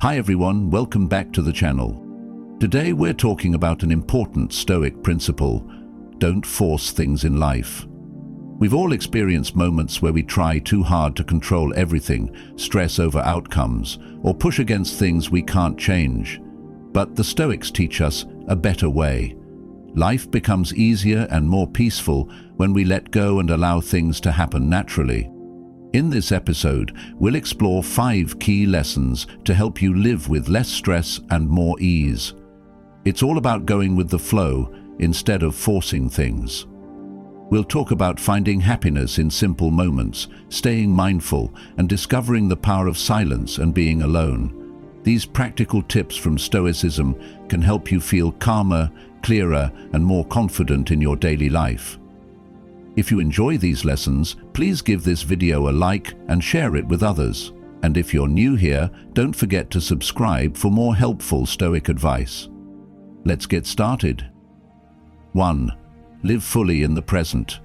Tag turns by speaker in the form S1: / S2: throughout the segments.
S1: Hi everyone, welcome back to the channel. Today we're talking about an important Stoic principle: don't force things in life. We've all experienced moments where we try too hard to control everything, stress over outcomes, or push against things we can't change. But the Stoics teach us a better way. Life becomes easier and more peaceful when we let go and allow things to happen naturally. In this episode, we'll explore 5 key lessons to help you live with less stress and more ease. It's all about going with the flow instead of forcing things. We'll talk about finding happiness in simple moments, staying mindful, and discovering the power of silence and being alone. These practical tips from Stoicism can help you feel calmer, clearer, and more confident in your daily life. If you enjoy these lessons, please give this video a like and share it with others. And if you're new here, don't forget to subscribe for more helpful Stoic advice. Let's get started. 1. Live fully in the present.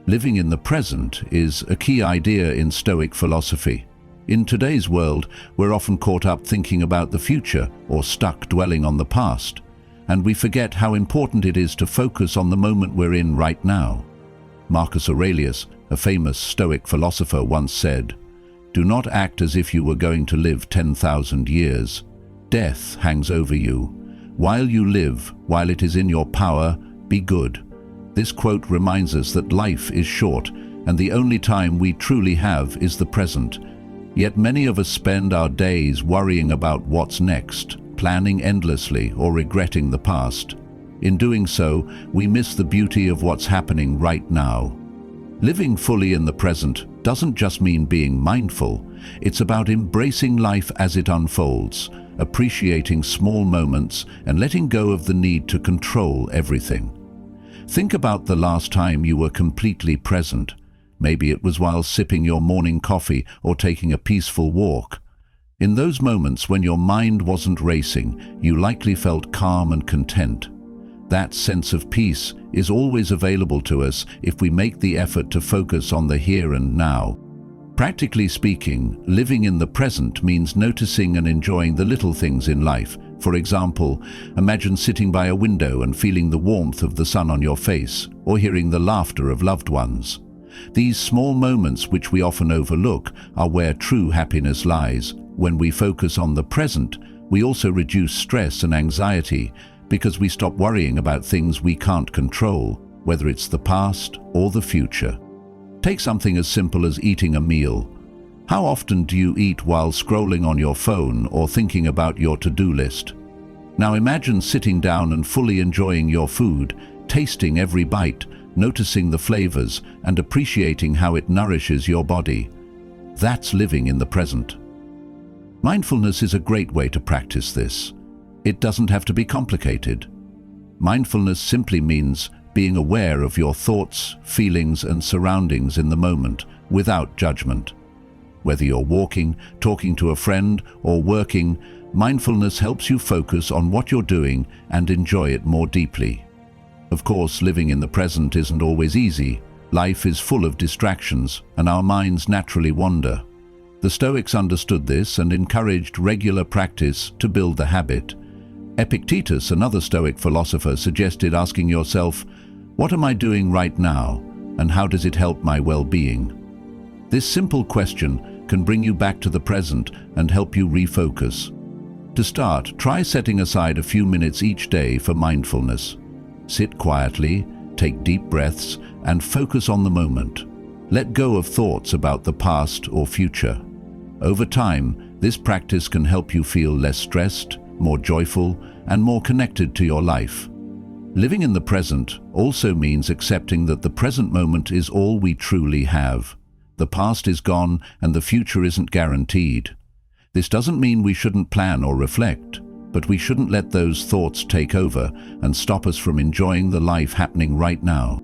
S1: Living in the present is a key idea in Stoic philosophy. In today's world, we're often caught up thinking about the future or stuck dwelling on the past, and we forget how important it is to focus on the moment we're in right now. Marcus Aurelius, a famous Stoic philosopher, once said, "Do not act as if you were going to live 10,000 years. Death hangs over you. While you live, while it is in your power, be good." This quote reminds us that life is short, and the only time we truly have is the present. Yet many of us spend our days worrying about what's next, planning endlessly, or regretting the past. In doing so, we miss the beauty of what's happening right now. Living fully in the present doesn't just mean being mindful. It's about embracing life as it unfolds, appreciating small moments, and letting go of the need to control everything. Think about the last time you were completely present. Maybe it was while sipping your morning coffee or taking a peaceful walk. In those moments when your mind wasn't racing, you likely felt calm and content. That sense of peace is always available to us if we make the effort to focus on the here and now. Practically speaking, living in the present means noticing and enjoying the little things in life. For example, imagine sitting by a window and feeling the warmth of the sun on your face, or hearing the laughter of loved ones. These small moments, which we often overlook, are where true happiness lies. When we focus on the present, we also reduce stress and anxiety, because we stop worrying about things we can't control, whether it's the past or the future. Take something as simple as eating a meal. How often do you eat while scrolling on your phone or thinking about your to-do list? Now imagine sitting down and fully enjoying your food, tasting every bite, noticing the flavors, and appreciating how it nourishes your body. That's living in the present. Mindfulness is a great way to practice this. It doesn't have to be complicated. Mindfulness simply means being aware of your thoughts, feelings, and surroundings in the moment, without judgment. Whether you're walking, talking to a friend, or working, mindfulness helps you focus on what you're doing and enjoy it more deeply. Of course, living in the present isn't always easy. Life is full of distractions, and our minds naturally wander. The Stoics understood this and encouraged regular practice to build the habit. Epictetus, another Stoic philosopher, suggested asking yourself, "What am I doing right now, and how does it help my well-being?" This simple question can bring you back to the present and help you refocus. To start, try setting aside a few minutes each day for mindfulness. Sit quietly, take deep breaths, and focus on the moment. Let go of thoughts about the past or future. Over time, this practice can help you feel less stressed, more joyful, and more connected to your life. Living in the present also means accepting that the present moment is all we truly have. The past is gone and the future isn't guaranteed. This doesn't mean we shouldn't plan or reflect, but we shouldn't let those thoughts take over and stop us from enjoying the life happening right now.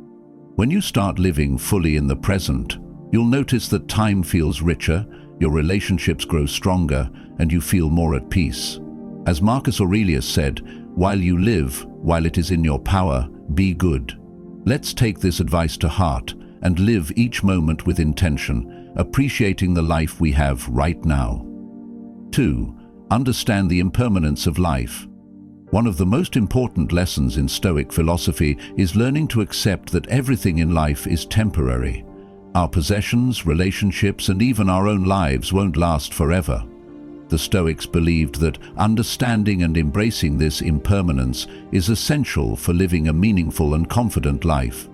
S1: When you start living fully in the present, you'll notice that time feels richer, your relationships grow stronger, and you feel more at peace. As Marcus Aurelius said, "While you live, while it is in your power, be good." Let's take this advice to heart and live each moment with intention, appreciating the life we have right now. 2. Understand the impermanence of life. One of the most important lessons in Stoic philosophy is learning to accept that everything in life is temporary. Our possessions, relationships, and even our own lives won't last forever. The Stoics believed that understanding and embracing this impermanence is essential for living a meaningful and confident life.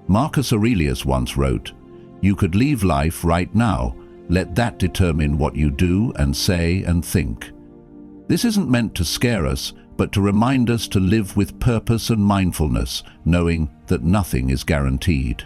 S1: Marcus Aurelius once wrote, "You could leave life right now. Let that determine what you do and say and think." This isn't meant to scare us, but to remind us to live with purpose and mindfulness, knowing that nothing is guaranteed.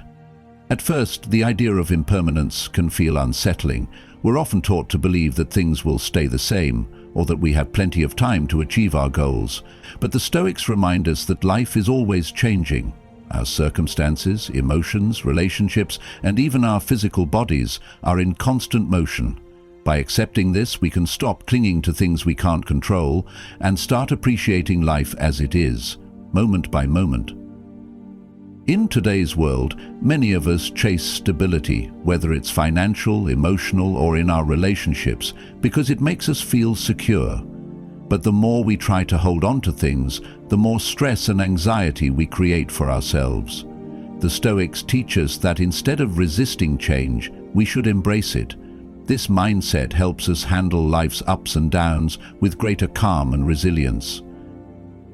S1: At first, the idea of impermanence can feel unsettling. We're often taught to believe that things will stay the same, or that we have plenty of time to achieve our goals. But the Stoics remind us that life is always changing. Our circumstances, emotions, relationships, and even our physical bodies are in constant motion. By accepting this, we can stop clinging to things we can't control and start appreciating life as it is, moment by moment. In today's world, many of us chase stability, whether it's financial, emotional, or in our relationships, because it makes us feel secure. But the more we try to hold on to things, the more stress and anxiety we create for ourselves. The Stoics teach us that instead of resisting change, we should embrace it. This mindset helps us handle life's ups and downs with greater calm and resilience.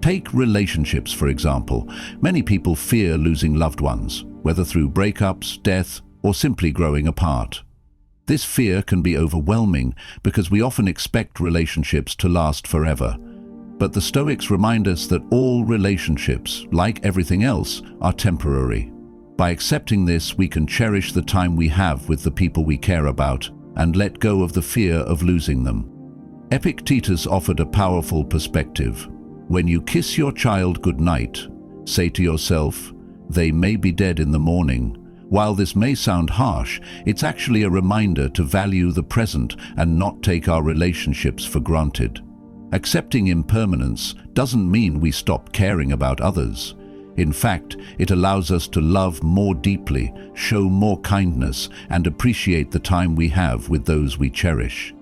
S1: Take relationships, for example. Many people fear losing loved ones, whether through breakups, death, or simply growing apart. This fear can be overwhelming because we often expect relationships to last forever. But the Stoics remind us that all relationships, like everything else, are temporary. By accepting this, we can cherish the time we have with the people we care about and let go of the fear of losing them. Epictetus offered a powerful perspective. When you kiss your child goodnight, say to yourself, "They may be dead in the morning." While this may sound harsh, it's actually a reminder to value the present and not take our relationships for granted. Accepting impermanence doesn't mean we stop caring about others. In fact, it allows us to love more deeply, show more kindness, and appreciate the time we have with those we cherish.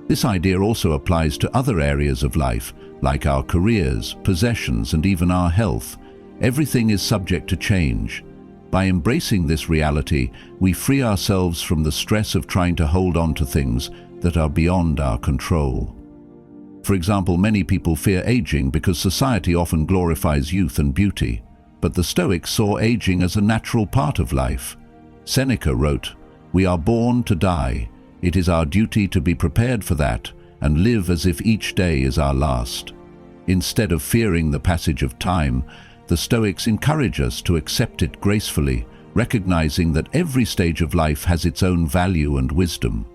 S1: This idea also applies to other areas of life, like our careers, possessions, and even our health. Everything is subject to change. By embracing this reality, we free ourselves from the stress of trying to hold on to things that are beyond our control. For example, many people fear aging because society often glorifies youth and beauty, but the Stoics saw aging as a natural part of life. Seneca wrote, "We are born to die. It is our duty to be prepared for that and live as if each day is our last." Instead of fearing the passage of time, the Stoics encourage us to accept it gracefully, recognizing that every stage of life has its own value and wisdom.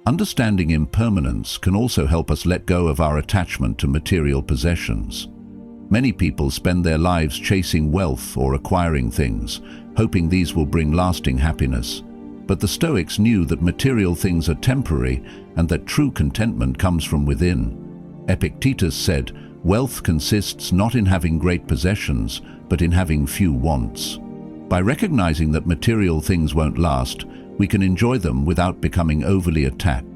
S1: Understanding impermanence can also help us let go of our attachment to material possessions. Many people spend their lives chasing wealth or acquiring things, hoping these will bring lasting happiness. But the Stoics knew that material things are temporary and that true contentment comes from within. Epictetus said, "Wealth consists not in having great possessions, but in having few wants." By recognizing that material things won't last, we can enjoy them without becoming overly attached.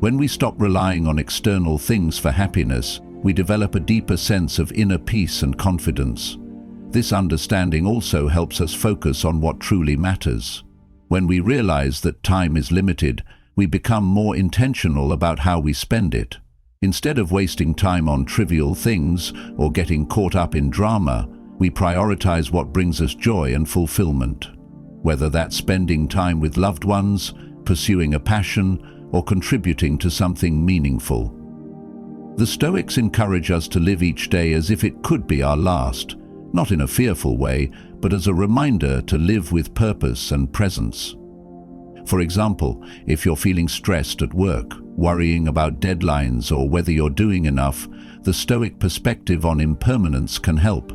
S1: When we stop relying on external things for happiness, we develop a deeper sense of inner peace and confidence. This understanding also helps us focus on what truly matters. When we realize that time is limited, we become more intentional about how we spend it. Instead of wasting time on trivial things or getting caught up in drama, we prioritize what brings us joy and fulfillment. Whether that's spending time with loved ones, pursuing a passion, or contributing to something meaningful. The Stoics encourage us to live each day as if it could be our last, not in a fearful way, but as a reminder to live with purpose and presence. For example, if you're feeling stressed at work, worrying about deadlines or whether you're doing enough, the Stoic perspective on impermanence can help.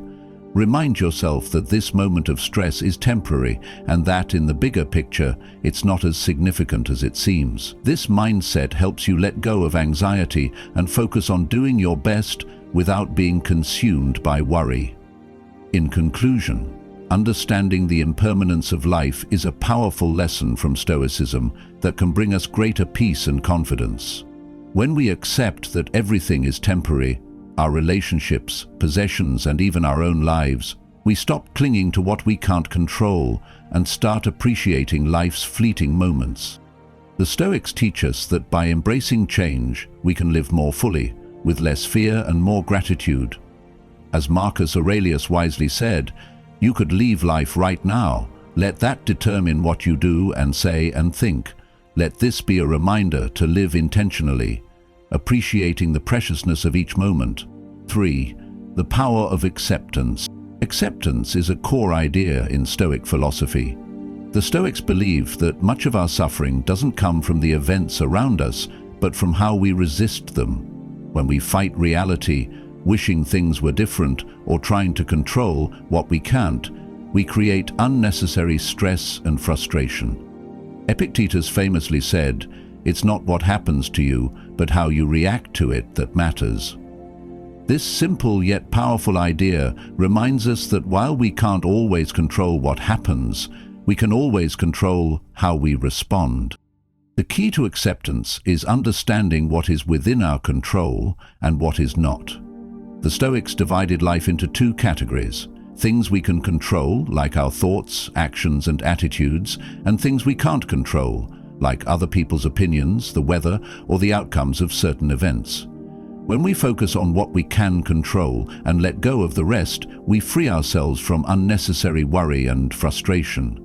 S1: Remind yourself that this moment of stress is temporary and that in the bigger picture, it's not as significant as it seems. This mindset helps you let go of anxiety and focus on doing your best without being consumed by worry. In conclusion, understanding the impermanence of life is a powerful lesson from Stoicism that can bring us greater peace and confidence. When we accept that everything is temporary, our relationships, possessions, and even our own lives, we stop clinging to what we can't control and start appreciating life's fleeting moments. The Stoics teach us that by embracing change, we can live more fully, with less fear and more gratitude. As Marcus Aurelius wisely said, "You could leave life right now. Let that determine what you do and say and think. Let this be a reminder to live intentionally, appreciating the preciousness of each moment." 3. The power of acceptance. Acceptance is a core idea in Stoic philosophy. The Stoics believe that much of our suffering doesn't come from the events around us, but from how we resist them. When we fight reality, wishing things were different or trying to control what we can't, we create unnecessary stress and frustration. Epictetus famously said, "It's not what happens to you, but how you react to it that matters." This simple yet powerful idea reminds us that while we can't always control what happens, we can always control how we respond. The key to acceptance is understanding what is within our control and what is not. The Stoics divided life into two categories: things we can control, like our thoughts, actions, and attitudes, and things we can't control, like other people's opinions, the weather, or the outcomes of certain events. When we focus on what we can control and let go of the rest, we free ourselves from unnecessary worry and frustration.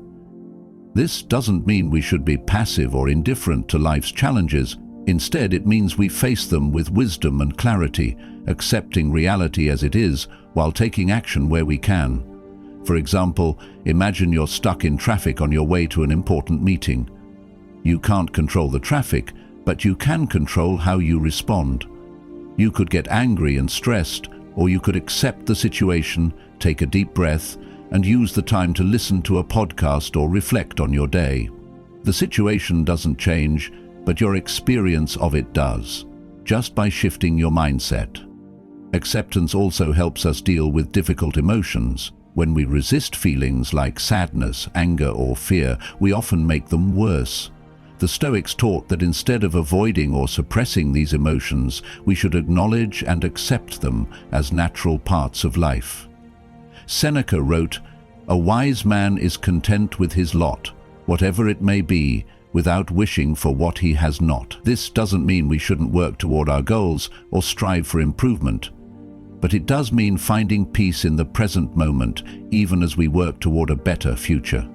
S1: This doesn't mean we should be passive or indifferent to life's challenges. Instead, it means we face them with wisdom and clarity, accepting reality as it is while taking action where we can. For example, imagine you're stuck in traffic on your way to an important meeting. You can't control the traffic, but you can control how you respond. You could get angry and stressed, or you could accept the situation, take a deep breath, and use the time to listen to a podcast or reflect on your day. The situation doesn't change, but your experience of it does, just by shifting your mindset. Acceptance also helps us deal with difficult emotions. When we resist feelings like sadness, anger, or fear, we often make them worse. The Stoics taught that instead of avoiding or suppressing these emotions, we should acknowledge and accept them as natural parts of life. Seneca wrote, "A wise man is content with his lot, whatever it may be, without wishing for what he has not." This doesn't mean we shouldn't work toward our goals or strive for improvement, but it does mean finding peace in the present moment, even as we work toward a better future.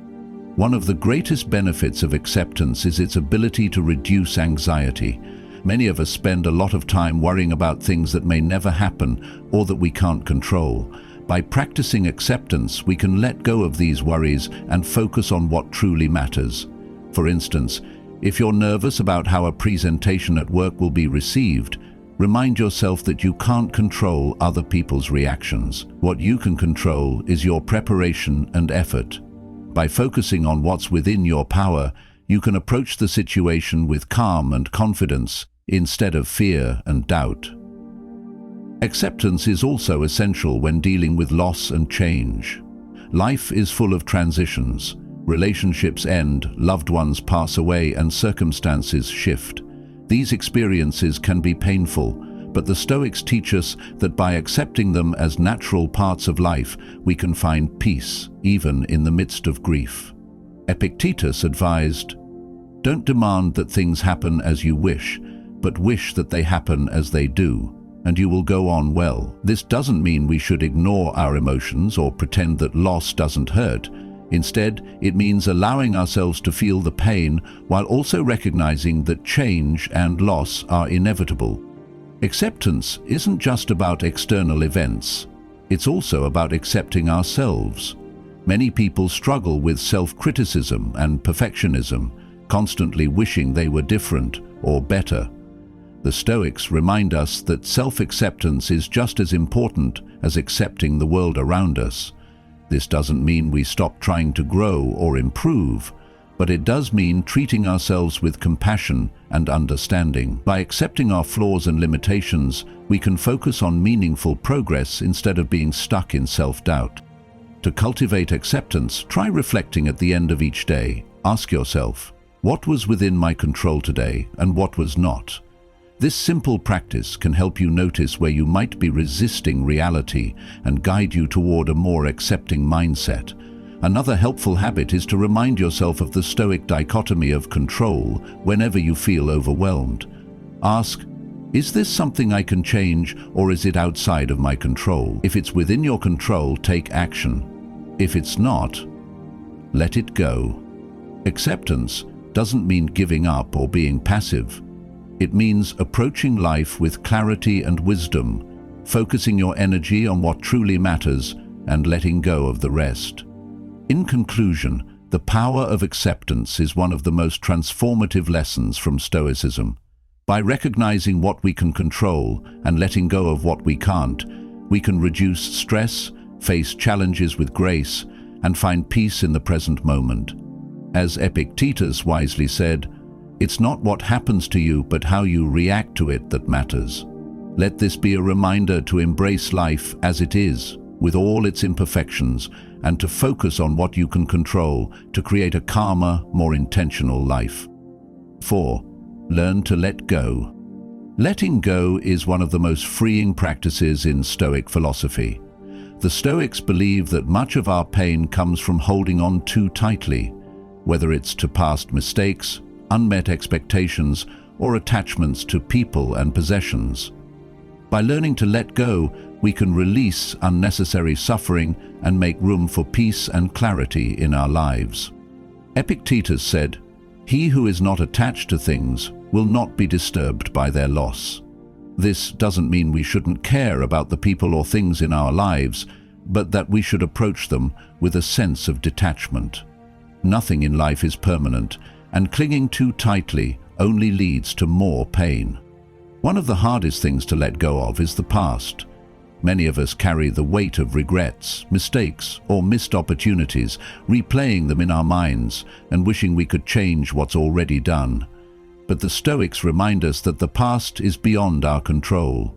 S1: One of the greatest benefits of acceptance is its ability to reduce anxiety. Many of us spend a lot of time worrying about things that may never happen or that we can't control. By practicing acceptance, we can let go of these worries and focus on what truly matters. For instance, if you're nervous about how a presentation at work will be received, remind yourself that you can't control other people's reactions. What you can control is your preparation and effort. By focusing on what's within your power, you can approach the situation with calm and confidence instead of fear and doubt. Acceptance is also essential when dealing with loss and change. Life is full of transitions. Relationships end, loved ones pass away, and circumstances shift. These experiences can be painful, but the Stoics teach us that by accepting them as natural parts of life, we can find peace, even in the midst of grief. Epictetus advised, "Don't demand that things happen as you wish, but wish that they happen as they do, and you will go on well." This doesn't mean we should ignore our emotions or pretend that loss doesn't hurt. Instead, it means allowing ourselves to feel the pain while also recognizing that change and loss are inevitable. Acceptance isn't just about external events. It's also about accepting ourselves. Many people struggle with self-criticism and perfectionism, constantly wishing they were different or better. The Stoics remind us that self-acceptance is just as important as accepting the world around us. This doesn't mean we stop trying to grow or improve, but it does mean treating ourselves with compassion and understanding. By accepting our flaws and limitations, we can focus on meaningful progress instead of being stuck in self-doubt. To cultivate acceptance, try reflecting at the end of each day. Ask yourself, what was within my control today and what was not? This simple practice can help you notice where you might be resisting reality and guide you toward a more accepting mindset. Another helpful habit is to remind yourself of the Stoic dichotomy of control whenever you feel overwhelmed. Ask, is this something I can change, or is it outside of my control? If it's within your control, take action. If it's not, let it go. Acceptance doesn't mean giving up or being passive. It means approaching life with clarity and wisdom, focusing your energy on what truly matters and letting go of the rest. In conclusion, the power of acceptance is one of the most transformative lessons from Stoicism. By recognizing what we can control and letting go of what we can't, we can reduce stress, face challenges with grace, and find peace in the present moment. As Epictetus wisely said, "It's not what happens to you, but how you react to it that matters." Let this be a reminder to embrace life as it is, with all its imperfections, and to focus on what you can control to create a calmer, more intentional life. 4. Learn to let go. Letting go is one of the most freeing practices in Stoic philosophy. The Stoics believe that much of our pain comes from holding on too tightly, whether it's to past mistakes, unmet expectations, or attachments to people and possessions. By learning to let go, we can release unnecessary suffering and make room for peace and clarity in our lives. Epictetus said, "He who is not attached to things will not be disturbed by their loss." This doesn't mean we shouldn't care about the people or things in our lives, but that we should approach them with a sense of detachment. Nothing in life is permanent, and clinging too tightly only leads to more pain. One of the hardest things to let go of is the past. Many of us carry the weight of regrets, mistakes, or missed opportunities, replaying them in our minds and wishing we could change what's already done. But the Stoics remind us that the past is beyond our control.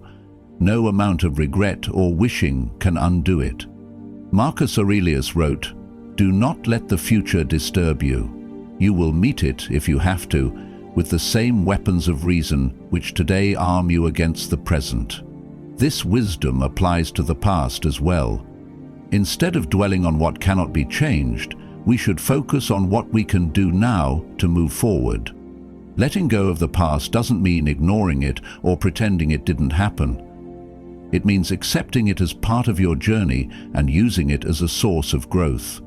S1: No amount of regret or wishing can undo it. Marcus Aurelius wrote, "Do not let the future disturb you. You will meet it, if you have to, with the same weapons of reason which today arm you against the present." This wisdom applies to the past as well. Instead of dwelling on what cannot be changed, we should focus on what we can do now to move forward. Letting go of the past doesn't mean ignoring it or pretending it didn't happen. It means accepting it as part of your journey and using it as a source of growth.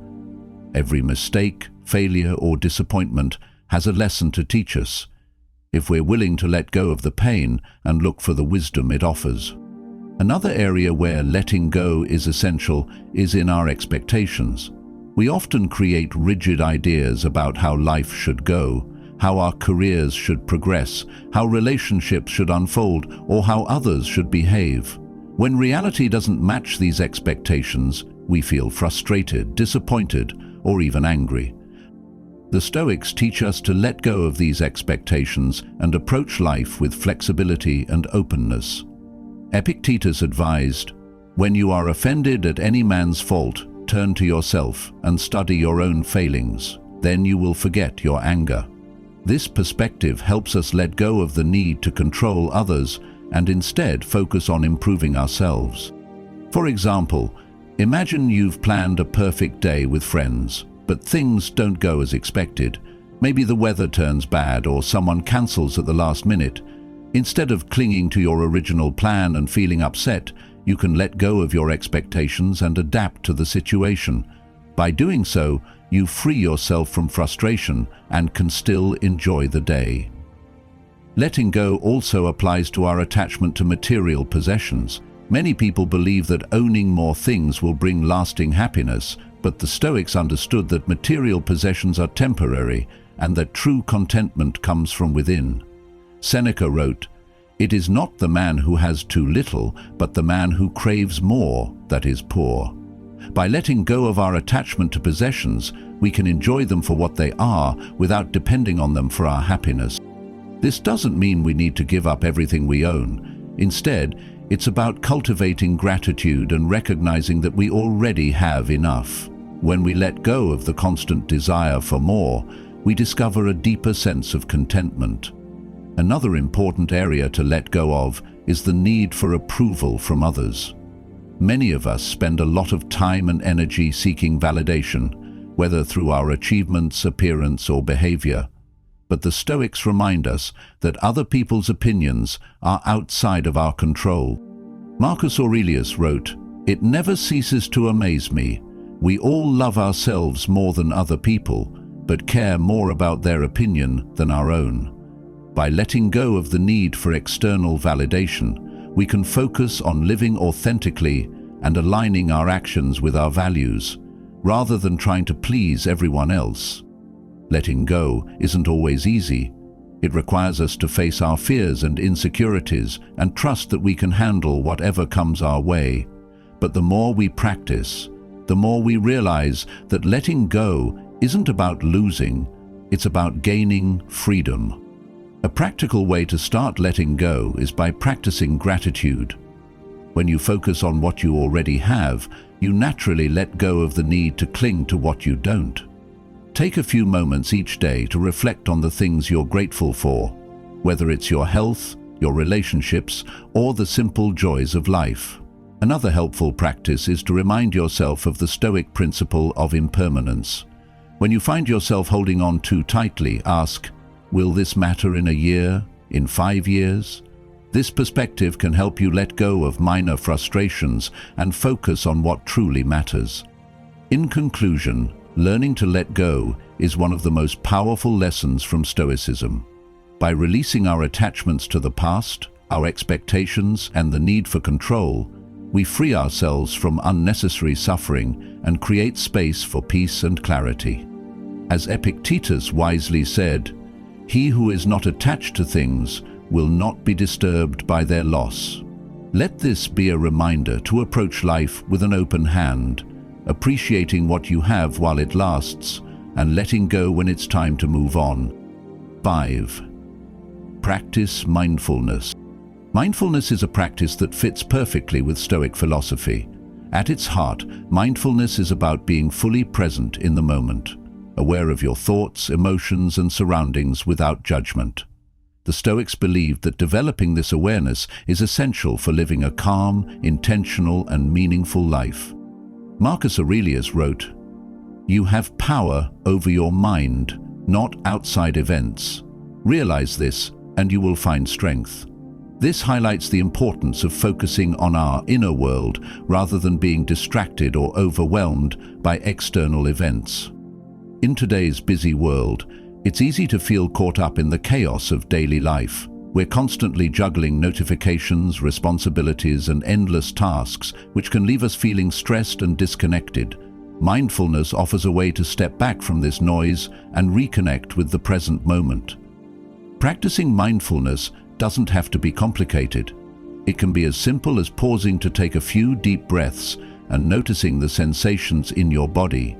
S1: Every mistake, failure, or disappointment has a lesson to teach us, if we're willing to let go of the pain and look for the wisdom it offers. Another area where letting go is essential is in our expectations. We often create rigid ideas about how life should go, how our careers should progress, how relationships should unfold, or how others should behave. When reality doesn't match these expectations, we feel frustrated, disappointed, or even angry. The Stoics teach us to let go of these expectations and approach life with flexibility and openness. Epictetus advised, "When you are offended at any man's fault, turn to yourself and study your own failings. Then you will forget your anger." This perspective helps us let go of the need to control others and instead focus on improving ourselves. For example, imagine you've planned a perfect day with friends, but things don't go as expected. Maybe the weather turns bad or someone cancels at the last minute. Instead of clinging to your original plan and feeling upset, you can let go of your expectations and adapt to the situation. By doing so, you free yourself from frustration and can still enjoy the day. Letting go also applies to our attachment to material possessions. Many people believe that owning more things will bring lasting happiness, but the Stoics understood that material possessions are temporary and that true contentment comes from within. Seneca wrote, "It is not the man who has too little, but the man who craves more that is poor." By letting go of our attachment to possessions, we can enjoy them for what they are without depending on them for our happiness. This doesn't mean we need to give up everything we own. Instead, it's about cultivating gratitude and recognizing that we already have enough. When we let go of the constant desire for more, we discover a deeper sense of contentment. Another important area to let go of is the need for approval from others. Many of us spend a lot of time and energy seeking validation, whether through our achievements, appearance, or behavior. But the Stoics remind us that other people's opinions are outside of our control. Marcus Aurelius wrote, "It never ceases to amaze me. We all love ourselves more than other people, but care more about their opinion than our own." By letting go of the need for external validation, we can focus on living authentically and aligning our actions with our values, rather than trying to please everyone else. Letting go isn't always easy. It requires us to face our fears and insecurities and trust that we can handle whatever comes our way. But the more we practice, the more we realize that letting go isn't about losing, it's about gaining freedom. A practical way to start letting go is by practicing gratitude. When you focus on what you already have, you naturally let go of the need to cling to what you don't. Take a few moments each day to reflect on the things you're grateful for, whether it's your health, your relationships, or the simple joys of life. Another helpful practice is to remind yourself of the Stoic principle of impermanence. When you find yourself holding on too tightly, ask, "Will this matter in a year, in 5 years?" This perspective can help you let go of minor frustrations and focus on what truly matters. In conclusion, learning to let go is one of the most powerful lessons from Stoicism. By releasing our attachments to the past, our expectations, and the need for control, we free ourselves from unnecessary suffering and create space for peace and clarity. As Epictetus wisely said, "He who is not attached to things will not be disturbed by their loss." Let this be a reminder to approach life with an open hand, appreciating what you have while it lasts, and letting go when it's time to move on. 5. Practice mindfulness. Mindfulness is a practice that fits perfectly with Stoic philosophy. At its heart, mindfulness is about being fully present in the moment, aware of your thoughts, emotions, and surroundings without judgment. The Stoics believed that developing this awareness is essential for living a calm, intentional, and meaningful life. Marcus Aurelius wrote, "You have power over your mind, not outside events. Realize this, and you will find strength." This highlights the importance of focusing on our inner world rather than being distracted or overwhelmed by external events. In today's busy world, it's easy to feel caught up in the chaos of daily life. We're constantly juggling notifications, responsibilities, and endless tasks, which can leave us feeling stressed and disconnected. Mindfulness offers a way to step back from this noise and reconnect with the present moment. Practicing mindfulness doesn't have to be complicated. It can be as simple as pausing to take a few deep breaths and noticing the sensations in your body.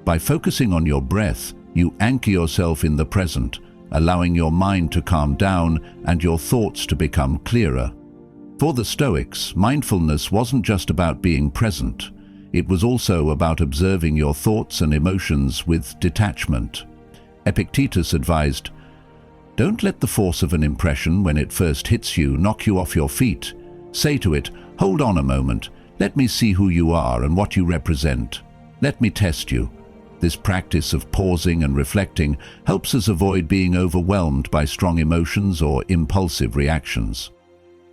S1: By focusing on your breath, you anchor yourself in the present, allowing your mind to calm down and your thoughts to become clearer. For the Stoics, mindfulness wasn't just about being present. It was also about observing your thoughts and emotions with detachment. Epictetus advised, "Don't let the force of an impression when it first hits you knock you off your feet. Say to it, 'Hold on a moment. Let me see who you are and what you represent. Let me test you.'" This practice of pausing and reflecting helps us avoid being overwhelmed by strong emotions or impulsive reactions.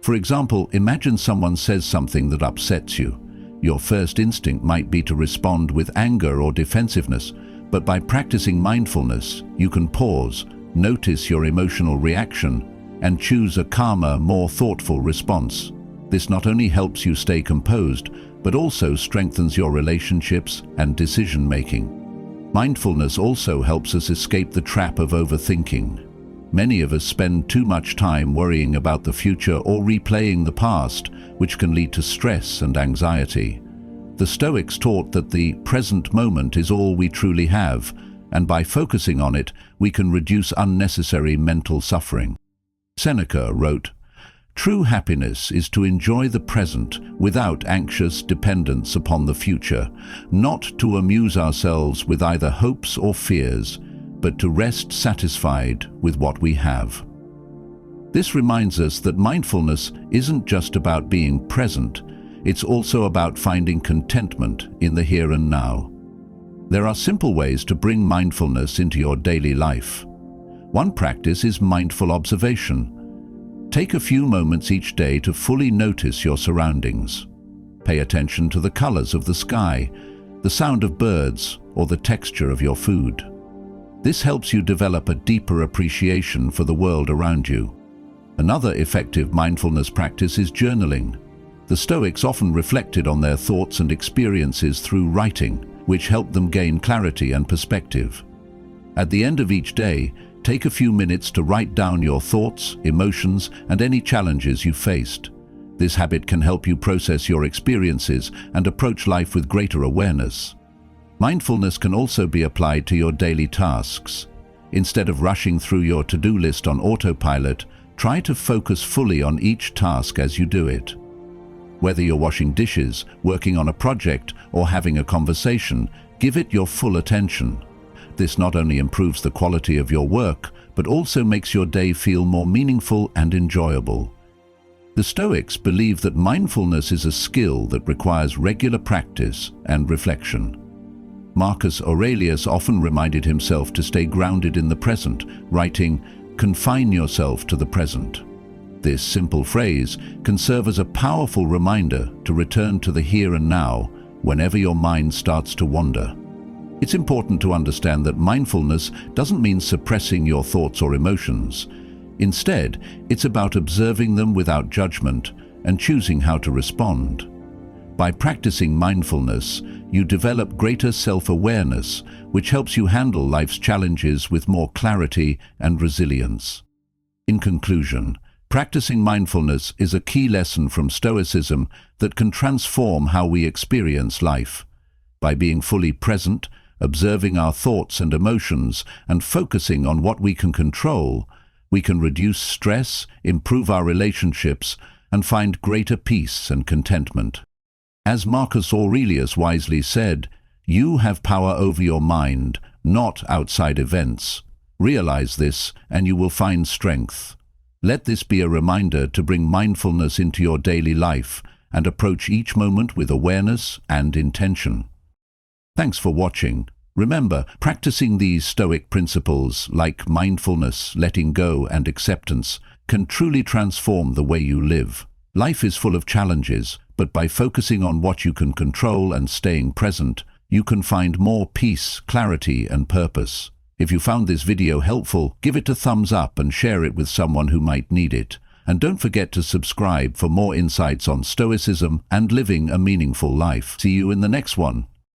S1: For example, imagine someone says something that upsets you. Your first instinct might be to respond with anger or defensiveness, but by practicing mindfulness, you can pause, notice your emotional reaction, and choose a calmer, more thoughtful response. This not only helps you stay composed, but also strengthens your relationships and decision-making. Mindfulness also helps us escape the trap of overthinking. Many of us spend too much time worrying about the future or replaying the past, which can lead to stress and anxiety. The Stoics taught that the present moment is all we truly have, and by focusing on it, we can reduce unnecessary mental suffering. Seneca wrote, "True happiness is to enjoy the present without anxious dependence upon the future, not to amuse ourselves with either hopes or fears, but to rest satisfied with what we have." This reminds us that mindfulness isn't just about being present, it's also about finding contentment in the here and now. There are simple ways to bring mindfulness into your daily life. One practice is mindful observation. Take a few moments each day to fully notice your surroundings. Pay attention to the colors of the sky, the sound of birds, or the texture of your food. This helps you develop a deeper appreciation for the world around you. Another effective mindfulness practice is journaling. The Stoics often reflected on their thoughts and experiences through writing, which helped them gain clarity and perspective. At the end of each day, take a few minutes to write down your thoughts, emotions, and any challenges you faced. This habit can help you process your experiences and approach life with greater awareness. Mindfulness can also be applied to your daily tasks. Instead of rushing through your to-do list on autopilot, try to focus fully on each task as you do it. Whether you're washing dishes, working on a project, or having a conversation, give it your full attention. This not only improves the quality of your work, but also makes your day feel more meaningful and enjoyable. The Stoics believe that mindfulness is a skill that requires regular practice and reflection. Marcus Aurelius often reminded himself to stay grounded in the present, writing, "Confine yourself to the present." This simple phrase can serve as a powerful reminder to return to the here and now whenever your mind starts to wander. It's important to understand that mindfulness doesn't mean suppressing your thoughts or emotions. Instead, it's about observing them without judgment and choosing how to respond. By practicing mindfulness, you develop greater self-awareness, which helps you handle life's challenges with more clarity and resilience. In conclusion, practicing mindfulness is a key lesson from Stoicism that can transform how we experience life. By being fully present, observing our thoughts and emotions, and focusing on what we can control, we can reduce stress, improve our relationships, and find greater peace and contentment. As Marcus Aurelius wisely said, "You have power over your mind, not outside events. Realize this, and you will find strength." Let this be a reminder to bring mindfulness into your daily life and approach each moment with awareness and intention. Thanks for watching. Remember, practicing these Stoic principles like mindfulness, letting go, and acceptance can truly transform the way you live. Life is full of challenges, but by focusing on what you can control and staying present, you can find more peace, clarity, and purpose. If you found this video helpful, give it a thumbs up and share it with someone who might need it. And don't forget to subscribe for more insights on Stoicism and living a meaningful life. See you in the next one.